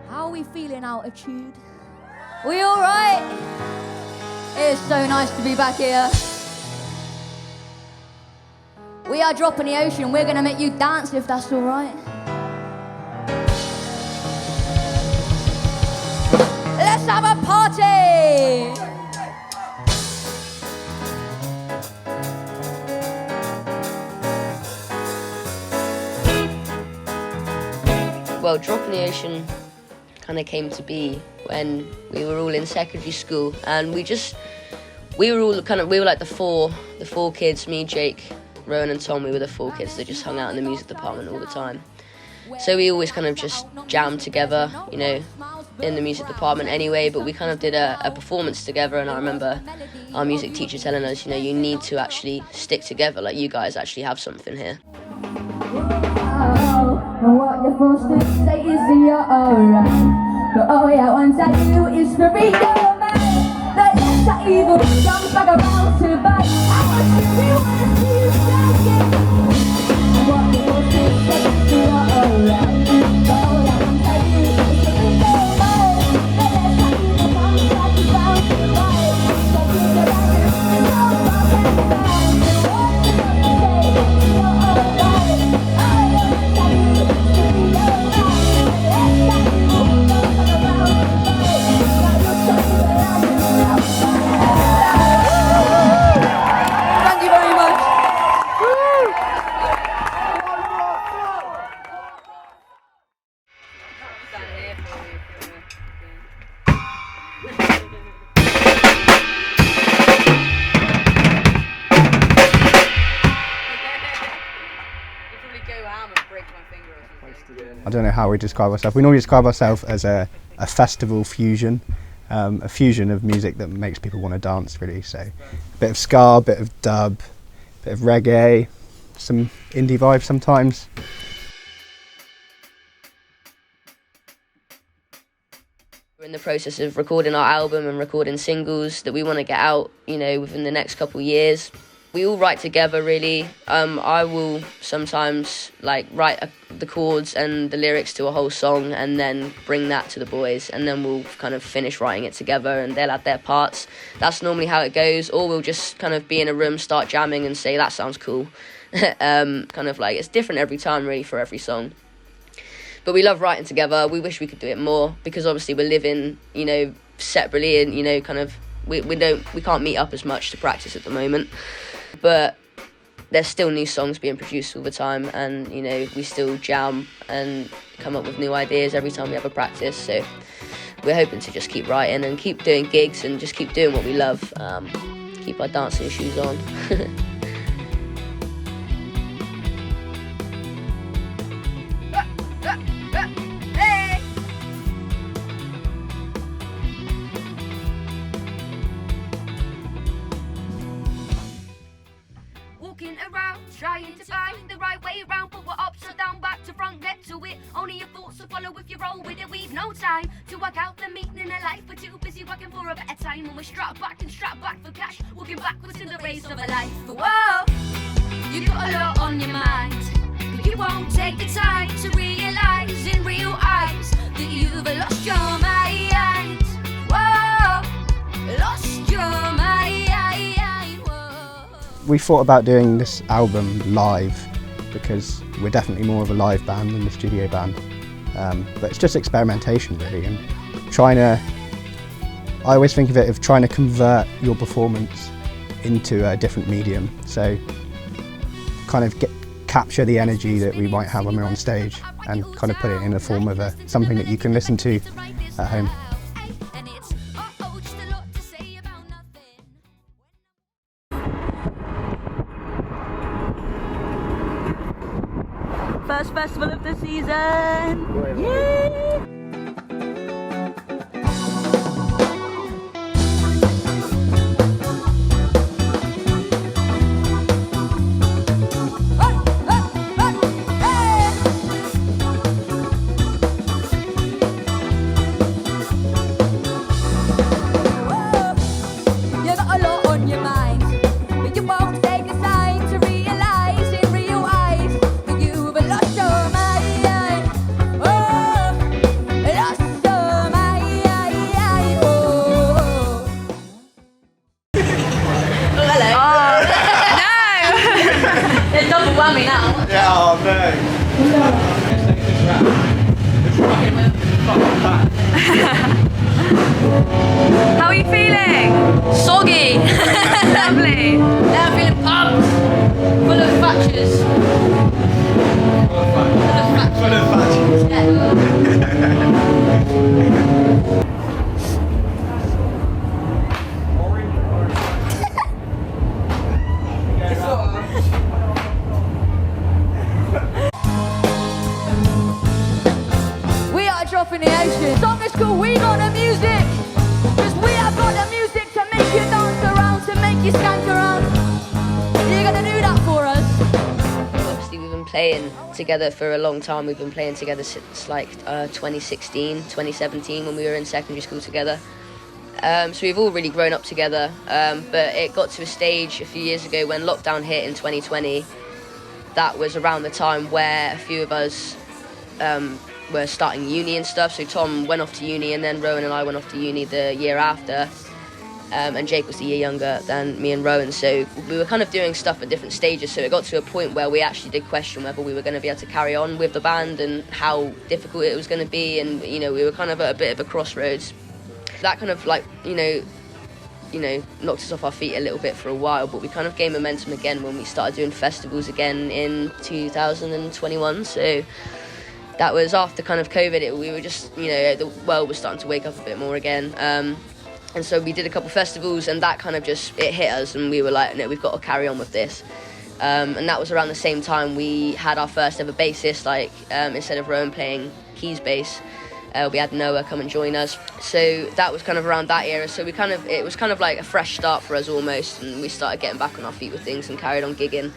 How are we feeling, Altitude? We all right? It's so nice to be back here. We are dropping the ocean. We're gonna make you dance if that's all right. Let's have a party! Well, Dropping the Ocean kind of came to be when we were all in secondary school, and we were like the four kids, me, Jake, Rowan and Tom. We were the four kids that just hung out in the music department all the time. So we always kind of just jammed together, you know, in the music department anyway, but we kind of did a performance together, and I remember our music teacher telling us, you know, you need to actually stick together, like you guys actually have something here. And what you're forced to say is you're alright. But oh yeah, once I do is for real, man. The less that evil comes back around to bite. I want you, we wanna see you shaking. And what you're forced to say is you're alright. But oh yeah, once I do is for real, man. The less that evil comes back around to bite. So keep your life and all my best friends. What you want to say is you're alright. Thank you very much. I don't know how we describe ourselves. We normally describe ourselves as a festival fusion, a fusion of music that makes people want to dance, really. So a bit of ska, a bit of dub, a bit of reggae, some indie vibes sometimes. We're in the process of recording our album and recording singles that we want to get out, you know, within the next couple of years. We all write together, really. I will sometimes write the chords and the lyrics to a whole song and then bring that to the boys, and then we'll kind of finish writing it together and they'll add their parts. That's normally how it goes, or we'll just kind of be in a room, start jamming and say, that sounds cool. Kind of like, it's different every time, really, for every song. But we love writing together. We wish we could do it more, because obviously we're living, you know, separately, and, you know, kind of, we can't meet up as much to practice at the moment. But there's still new songs being produced all the time, and, you know, we still jam and come up with new ideas every time we have a practice. So we're hoping to just keep writing and keep doing gigs and just keep doing what we love, keep our dancing shoes on. Around, trying to find the right way around, but we're upside down, back to front, get to it. Only your thoughts will follow if you roll with it. We've no time to work out the meaning of life. We're too busy working for a better time, when we're strapped back for cash, walking backwards in the race of a life. Whoa, you got a lot on your mind, but you won't take the time to realise in real eyes that you've lost your mind. Whoa, lost your mind. We thought about doing this album live because we're definitely more of a live band than the studio band, but it's just experimentation, really, and trying to I always think of it of trying to convert your performance into a different medium. So kind of capture the energy that we might have when we're on stage and kind of put it in the form of something that you can listen to at home. First festival of the season! Yay! Whammy now. Yeah, oh no. How are you feeling? Soggy! Lovely. Now I'm feeling pumped! Full of fatches. Full of fatches. In the ocean. Song is called We Got the Music, because we have got the music to make you dance around, to make you skank around. You're gonna do that for us. Obviously we've been playing together for a long time. We've been playing together since like 2016, 2017 when we were in secondary school together. So we've all really grown up together, but it got to a stage a few years ago when lockdown hit in 2020. That was around the time where a few of us were starting uni and stuff. So Tom went off to uni, and then Rowan and I went off to uni the year after, and Jake was the year younger than me and Rowan. So we were kind of doing stuff at different stages, so it got to a point where we actually did question whether we were going to be able to carry on with the band and how difficult it was going to be. And you know, we were kind of at a bit of a crossroads. That kind of like you know knocked us off our feet a little bit for a while, but we kind of gained momentum again when we started doing festivals again in 2021. So that was after kind of COVID. We were just, the world was starting to wake up a bit more again. And so we did a couple festivals, and that kind of just, it hit us, and we were like, no, we've got to carry on with this. And that was around the same time we had our first ever bassist, instead of Rowan playing keys bass, we had Noah come and join us. So that was kind of around that era. So it was kind of like a fresh start for us almost, and we started getting back on our feet with things and carried on gigging.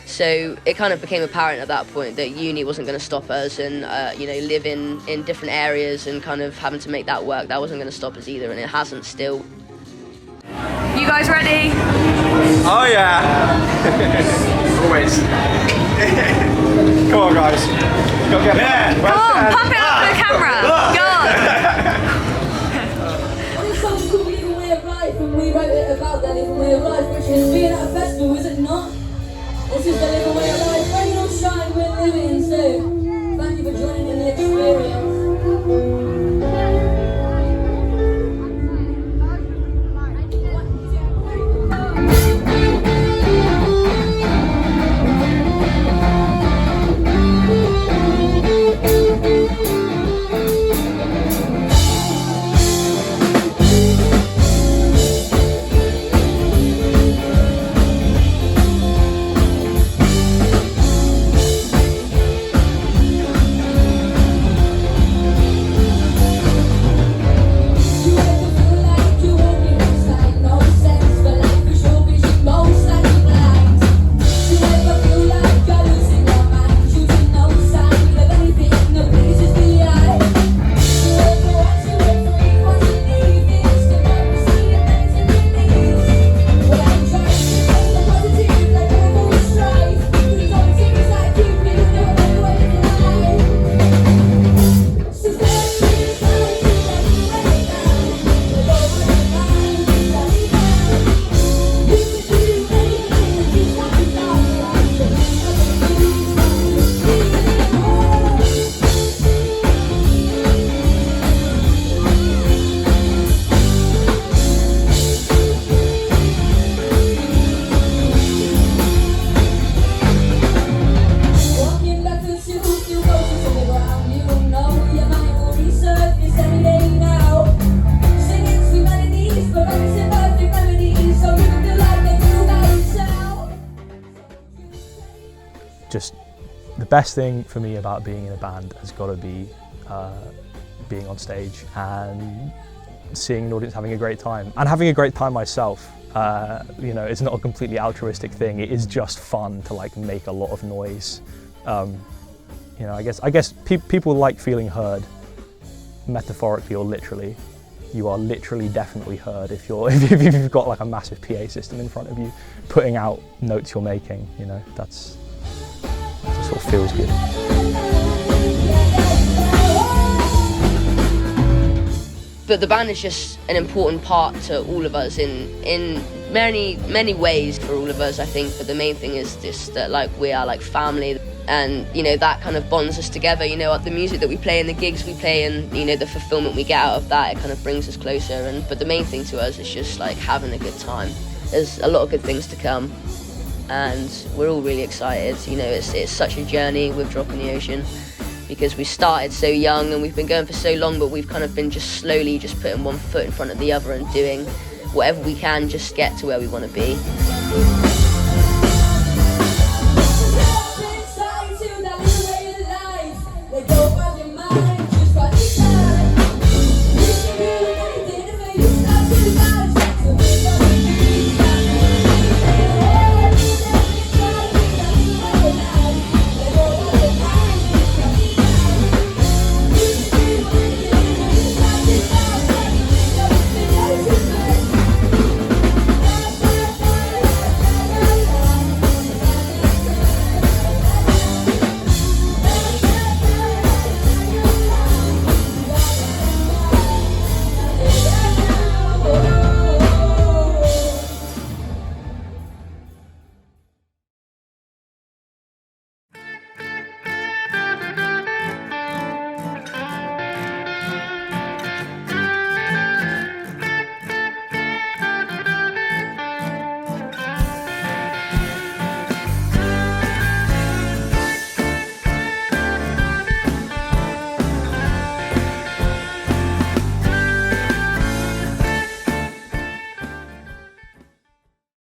So it kind of became apparent at that point that uni wasn't going to stop us, and living in different areas and kind of having to make that work, that wasn't going to stop us either, and it hasn't still. You guys ready? Oh yeah! Always. Come on guys. Come on, pump it up for the camera. Go on. This song's called Living Way of Life, and we wrote it about that living way of life, which is being at a festival, is it not? This is the living way of life. Rain or shine, we're living. So thank you for joining in the experience. just the best thing for me about being in a band has got to be being on stage and seeing an audience having a great time, and having a great time myself. You know, it's not a completely altruistic thing. It is just fun to like make a lot of noise. You know, I guess people like feeling heard, metaphorically or literally. You are literally definitely heard if you've got like a massive PA system in front of you, putting out notes you're making. You know, that sort of feels good. But the band is just an important part to all of us in many ways for all of us, I think. But the main thing is just that like we are like family, and you know that kind of bonds us together. You know, the music that we play and the gigs we play, and you know the fulfillment we get out of that, it kind of brings us closer. But the main thing to us is just like having a good time. There's a lot of good things to come, and we're all really excited. You know, it's such a journey with Drop in the Ocean, because we started so young and we've been going for so long, but we've kind of been just slowly just putting one foot in front of the other and doing whatever we can just get to where we want to be.